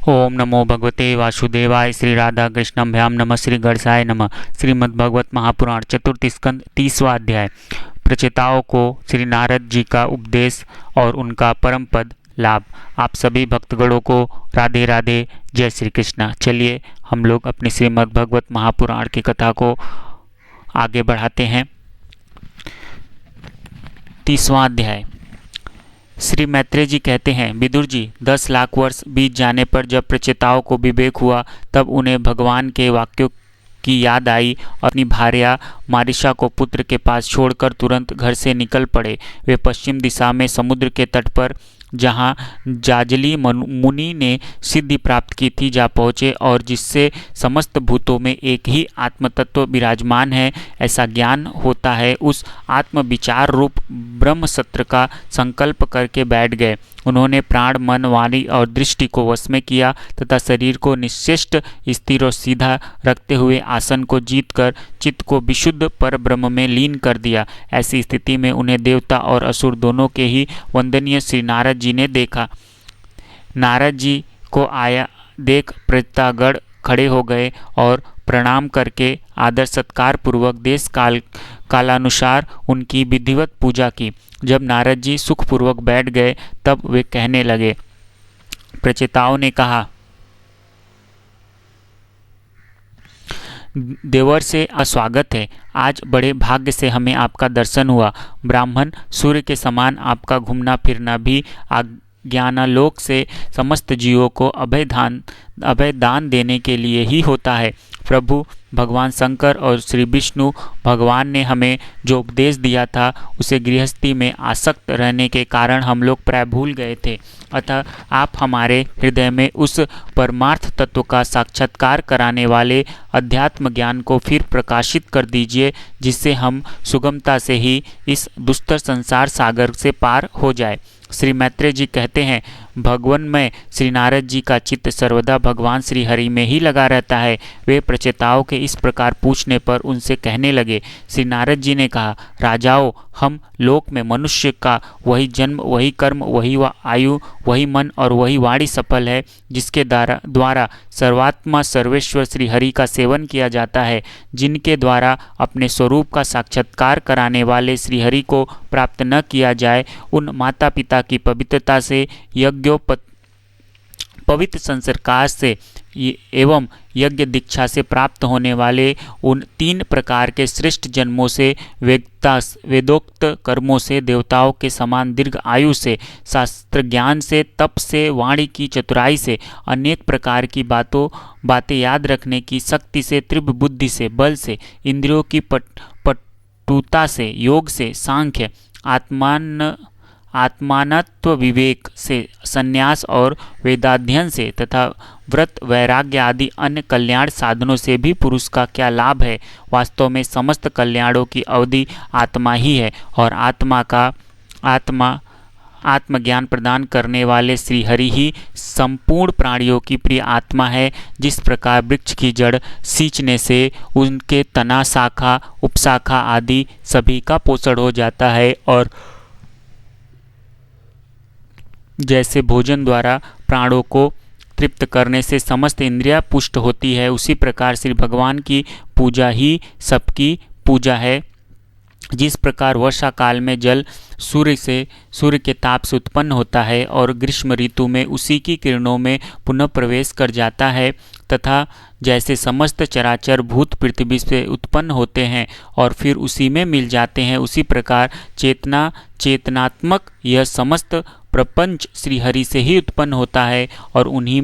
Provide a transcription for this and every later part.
ओम नमो भगवते वासुदेवाय। श्री राधा कृष्णभ्याम नमः। श्री गणेशाय नमः। श्रीमद्भागवत महापुराण चतुर्थ स्कंद 30वां अध्याय। प्रचेताओं को श्री नारद जी का उपदेश और उनका परम पद लाभ। आप सभी भक्तगणों को राधे राधे, जय श्री कृष्ण। चलिए हम लोग अपने श्रीमद्भागवत महापुराण की कथा को आगे बढ़ाते हैं। 30वां अध्याय। श्री मैत्रेय जी कहते हैं, विदुर जी, 10 लाख वर्ष बीत जाने पर जब प्रचेताओं को विवेक हुआ तब उन्हें भगवान के वाक्यों की याद आई। अपनी भार्या मारिशा को पुत्र के पास छोड़कर तुरंत घर से निकल पड़े। वे पश्चिम दिशा में समुद्र के तट पर, जहाँ जाजली मुनि ने सिद्धि प्राप्त की थी, जा पहुँचे और जिससे समस्त भूतों में एक ही आत्मतत्व विराजमान है ऐसा ज्ञान होता है, उस आत्म विचार रूप ब्रह्म सत्र का संकल्प करके बैठ गए। उन्होंने प्राण, मन, वाणी और दृष्टि को वश में किया तथा शरीर को निश्चेष्ट, स्थिर और सीधा रखते हुए आसन को जीतकर चित्त को विशुद्ध पर ब्रह्म में लीन कर दिया। ऐसी स्थिति में उन्हें देवता और असुर दोनों के ही वंदनीय श्री नारद जी ने देखा। नारद जी को आया देख प्रतागण खड़े हो गए और प्रणाम करके आदर सत्कार पूर्वक देश कालानुसार उनकी विधिवत पूजा की। जब नारद जी सुखपूर्वक बैठ गए तब वे कहने लगे। प्रचेताओं ने कहा, देवर से स्वागत है। आज बड़े भाग्य से हमें आपका दर्शन हुआ। ब्राह्मण सूर्य के समान आपका घूमना फिरना भी ज्ञानालोक से समस्त जीवों को अभय दान देने के लिए ही होता है। प्रभु भगवान शंकर और श्री विष्णु भगवान ने हमें जो उपदेश दिया था उसे गृहस्थी में आसक्त रहने के कारण हम लोग प्राय भूल गए थे। अतः आप हमारे हृदय में उस परमार्थ तत्व का साक्षात्कार कराने वाले अध्यात्म ज्ञान को फिर प्रकाशित कर दीजिए, जिससे हम सुगमता से ही इस दुस्तर संसार सागर से पार हो जाए। श्री मैत्रेय जी कहते हैं, भगवान में श्री नारद जी का चित्त सर्वदा भगवान श्री हरि में ही लगा रहता है। वे प्रचेताओं के इस प्रकार पूछने पर उनसे कहने लगे। श्री नारद जी ने कहा, राजाओं, हम लोक में मनुष्य का वही जन्म, वही कर्म, वही आयु, वही मन और वही वाणी सफल है जिसके द्वारा सर्वात्मा सर्वेश्वर श्री हरि का सेवन किया जाता है। जिनके द्वारा अपने स्वरूप का साक्षात्कार कराने वाले श्री हरि को प्राप्त न किया जाए, उन माता पिता की पवित्रता से, पवित्र संस्कार से एवं यज्ञ दीक्षा से प्राप्त होने वाले उन 3 प्रकार के श्रेष्ठ जन्मों से, वेदोक्त कर्मों से, देवताओं के समान दीर्घ आयु से, शास्त्र ज्ञान से, तप से, वाणी की चतुराई से, अनेक प्रकार की बातें याद रखने की शक्ति से, तीव्र बुद्धि से, बल से, इंद्रियों की पटुता से, योग से, सांख्य, आत्मानत्व, विवेक से, संन्यास और वेदाध्ययन से तथा व्रत, वैराग्य आदि अन्य कल्याण साधनों से भी पुरुष का क्या लाभ है। वास्तव में समस्त कल्याणों की अवधि आत्मा ही है और आत्मज्ञान प्रदान करने वाले श्री हरि ही संपूर्ण प्राणियों की प्रिय आत्मा है। जिस प्रकार वृक्ष की जड़ सींचने से उनके तना, शाखा, उपशाखा आदि सभी का पोषण हो जाता है और जैसे भोजन द्वारा प्राणों को तृप्त करने से समस्त इंद्रियां पुष्ट होती है, उसी प्रकार श्री भगवान की पूजा ही सबकी पूजा है। जिस प्रकार वर्षा काल में जल सूर्य के ताप से उत्पन्न होता है और ग्रीष्म ऋतु में उसी की किरणों में पुनः प्रवेश कर जाता है, तथा जैसे समस्त चराचर भूत पृथ्वी से उत्पन्न होते हैं और फिर उसी में मिल जाते हैं, उसी प्रकार चेतनात्मक यह समस्त प्रपंच श्री हरि से ही उत्पन्न होता है और उन्हीं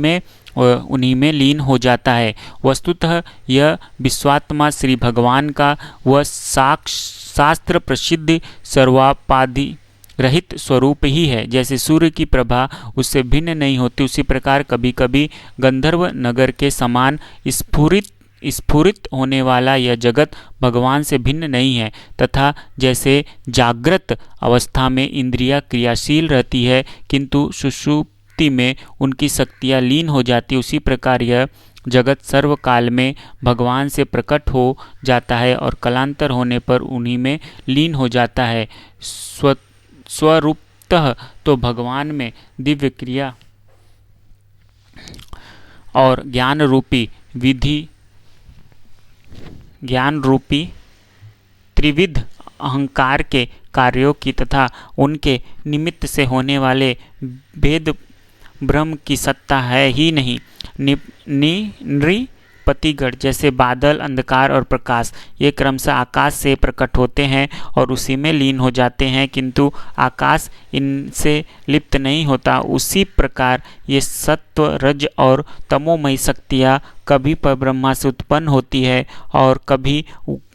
में लीन हो जाता है। वस्तुतः यह विश्वात्मा श्री भगवान का वह शास्त्र प्रसिद्ध सर्वापाधि रहित स्वरूप ही है। जैसे सूर्य की प्रभा उससे भिन्न नहीं होती, उसी प्रकार कभी कभी गंधर्व नगर के समान स्फुरित होने वाला यह जगत भगवान से भिन्न नहीं है। तथा जैसे जागृत अवस्था में इंद्रियां क्रियाशील रहती है किंतु सुषुप्ति में उनकी शक्तियां लीन हो जाती, उसी प्रकार यह जगत सर्वकाल में भगवान से प्रकट हो जाता है और कालांतर होने पर उन्हीं में लीन हो जाता है। स्वरूपतः तो भगवान में दिव्य क्रिया और ज्ञान रूपी त्रिविध अहंकार के कार्यों की तथा उनके निमित्त से होने वाले भेद ब्रह्म की सत्ता है ही नहीं। नृपतिगण जैसे बादल, अंधकार और प्रकाश ये क्रमशः आकाश से प्रकट होते हैं और उसी में लीन हो जाते हैं, किंतु आकाश इनसे लिप्त नहीं होता। उसी प्रकार ये सत्व, रज और तमोमयी शक्तियाँ कभी परब्रह्म से उत्पन्न होती है और कभी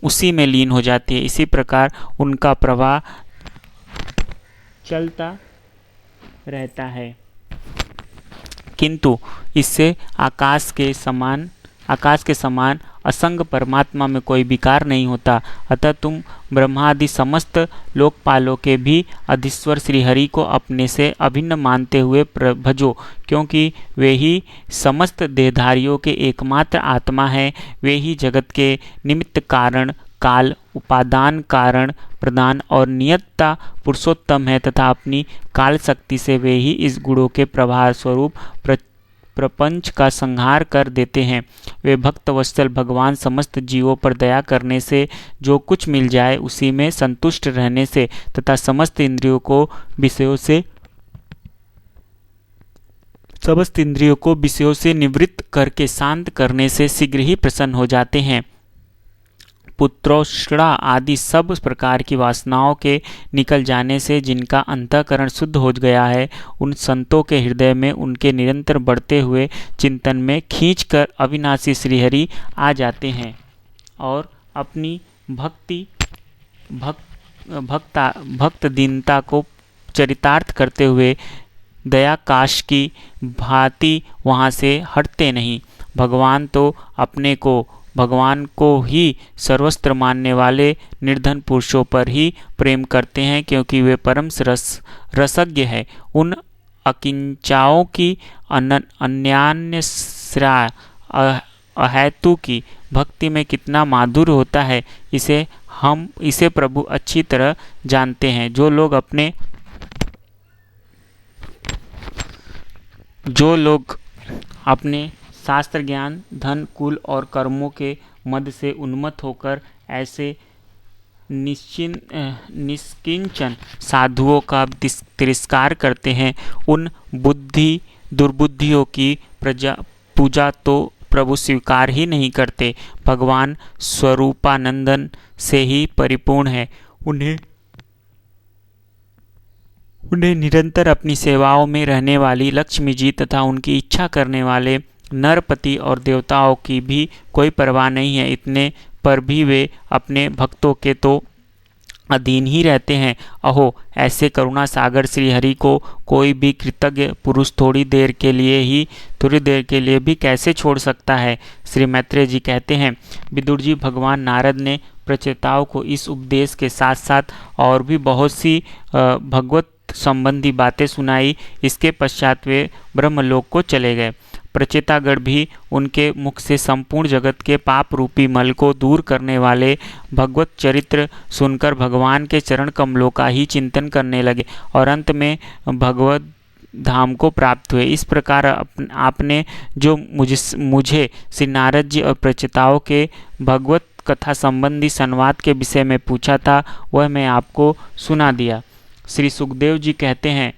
उसी में लीन हो जाती है। इसी प्रकार उनका प्रवाह चलता रहता है, किंतु इससे आकाश के समान असंग परमात्मा में कोई विकार नहीं होता। अतः तुम ब्रह्मादि समस्त लोकपालों के भी अधीश्वर श्रीहरि को अपने से अभिन्न मानते हुए भजो, क्योंकि वे ही समस्त देहधारियों के एकमात्र आत्मा है। वे ही जगत के निमित्त कारण, काल, उपादान, कारण, प्रधान और नियत्ता पुरुषोत्तम है तथा अपनी काल शक्ति से वे ही इस गुणों के प्रभाव स्वरूप प्रपंच का संहार कर देते हैं। वे भक्त वत्सल भगवान समस्त जीवों पर दया करने से, जो कुछ मिल जाए उसी में संतुष्ट रहने से तथा समस्त इंद्रियों को विषयों से निवृत्त करके शांत करने से शीघ्र ही प्रसन्न हो जाते हैं। पुत्रोष्णा आदि सब प्रकार की वासनाओं के निकल जाने से जिनका अंतःकरण शुद्ध हो गया है, उन संतों के हृदय में उनके निरंतर बढ़ते हुए चिंतन में खींचकर अविनाशी श्रीहरि आ जाते हैं और अपनी भक्त दीनता को चरितार्थ करते हुए दयाकाश की भांति वहाँ से हटते नहीं। भगवान को ही सर्वस्त्र मानने वाले निर्धन पुरुषों पर ही प्रेम करते हैं, क्योंकि वे परम रसज्ञ है। उन अकिंचाओं की अन्यान्यश्राय अहेतु की भक्ति में कितना माधुर्य होता है, इसे प्रभु अच्छी तरह जानते हैं। जो लोग अपने शास्त्र ज्ञान, धन, कुल और कर्मों के मद से उन्मत्त होकर ऐसे निष्किंचन साधुओं का तिरस्कार करते हैं, उन दुर्बुद्धियों की पूजा तो प्रभु स्वीकार ही नहीं करते। भगवान स्वरूपानंदन से ही परिपूर्ण है। उन्हें निरंतर अपनी सेवाओं में रहने वाली लक्ष्मी जी तथा उनकी इच्छा करने वाले नरपति और देवताओं की भी कोई परवाह नहीं है। इतने पर भी वे अपने भक्तों के तो अधीन ही रहते हैं। अहो, ऐसे करुणा सागर श्री हरि को कोई भी कृतज्ञ पुरुष थोड़ी देर के लिए भी कैसे छोड़ सकता है। श्री मैत्रेय जी कहते हैं, विदुर जी, भगवान नारद ने प्रचेताओं को इस उपदेश के साथ साथ और भी बहुत सी भगवत संबंधी बातें सुनाई। इसके पश्चात वे ब्रह्मलोक को चले गए। प्रचेतागण भी उनके मुख से संपूर्ण जगत के पाप रूपी मल को दूर करने वाले भगवत चरित्र सुनकर भगवान के चरण कमलों का ही चिंतन करने लगे और अंत में भगवत धाम को प्राप्त हुए। इस प्रकार आपने जो मुझे श्री नारद जी और प्रचेताओं के भगवत कथा संबंधी संवाद के विषय में पूछा था, वह मैं आपको सुना दिया। श्री सुखदेव जी कहते हैं,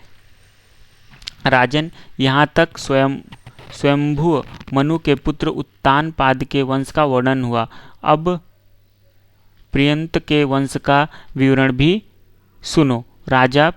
राजन, यहाँ तक स्वयंभू मनु के पुत्र उत्तानपाद के वंश का वर्णन हुआ। अब प्रियंत के वंश का विवरण भी सुनो। राजा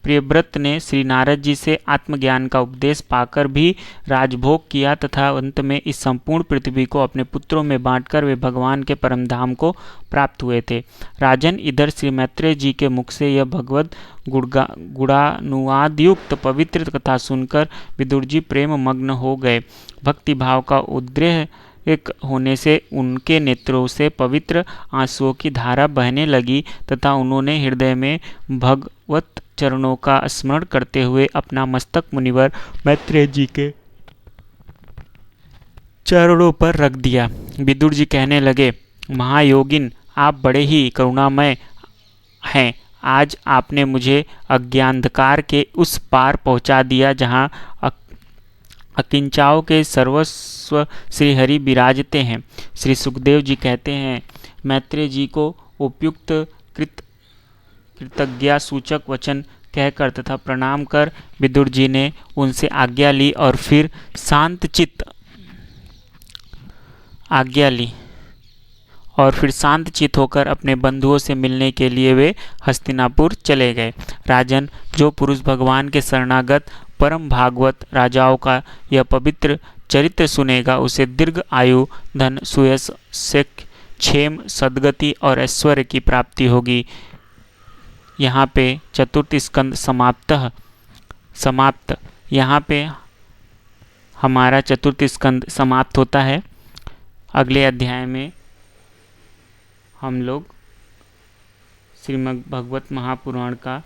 प्रियव्रत ने श्री नारद जी से आत्मज्ञान का उपदेश पाकर भी राजभोग किया तथा अंत में इस संपूर्ण पृथ्वी को अपने पुत्रों में बांटकर वे भगवान के परम धाम को प्राप्त हुए थे। राजन, इधर श्री मैत्रेय जी के मुख से यह भगवत गुणानुवादयुक्त पवित्र कथा सुनकर विदुर जी प्रेम मग्न हो गए। भक्ति भाव का उद्रेक होने से उनके नेत्रों से पवित्र आंसुओं की धारा बहने लगी तथा उन्होंने हृदय में भगवत चरणों का स्मरण करते हुए अपना मस्तक मुनिवर मैत्रेय जी के चरणों पर रख दिया। विदुर जी कहने लगे, महायोगिन, आप बड़े ही करुणामय हैं। आज आपने मुझे अज्ञानंधकार के उस पार पहुंचा दिया जहां अकिंचाओं के सर्वस्व श्री हरि विराजते हैं। श्री सुखदेव जी कहते हैं, मैत्रेय जी को उपयुक्त कृतज्ञता सूचक वचन कहकर तथा प्रणाम कर विदुर जी ने उनसे आज्ञा ली और फिर शांत चित्त होकर अपने बंधुओं से मिलने के लिए वे हस्तिनापुर चले गए। राजन, जो पुरुष भगवान के शरणागत परम भागवत राजाओं का यह पवित्र चरित्र सुनेगा, उसे दीर्घ आयु, धन, सुयश, क्षेम, सद्गति और ऐश्वर्य की प्राप्ति होगी। यहाँ पे चतुर्थ स्कंद समाप्त। यहाँ पे हमारा चतुर्थ स्कंद समाप्त होता है। अगले अध्याय में हम लोग श्रीमद् भगवत महापुराण का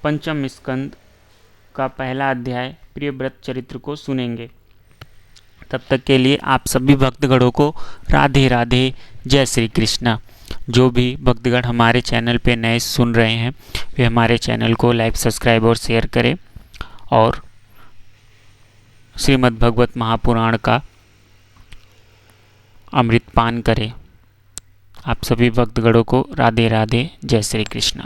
पंचम स्कंद का पहला अध्याय प्रियव्रत चरित्र को सुनेंगे। तब तक के लिए आप सभी भक्तगणों को राधे राधे, जय श्री कृष्ण। जो भी भक्तगण हमारे चैनल पे नए सुन रहे हैं, वे हमारे चैनल को लाइक, सब्सक्राइब और शेयर करें और श्रीमद् भगवत महापुराण का अमृतपान करें। आप सभी भक्तगणों को राधे राधे, जय श्री कृष्ण।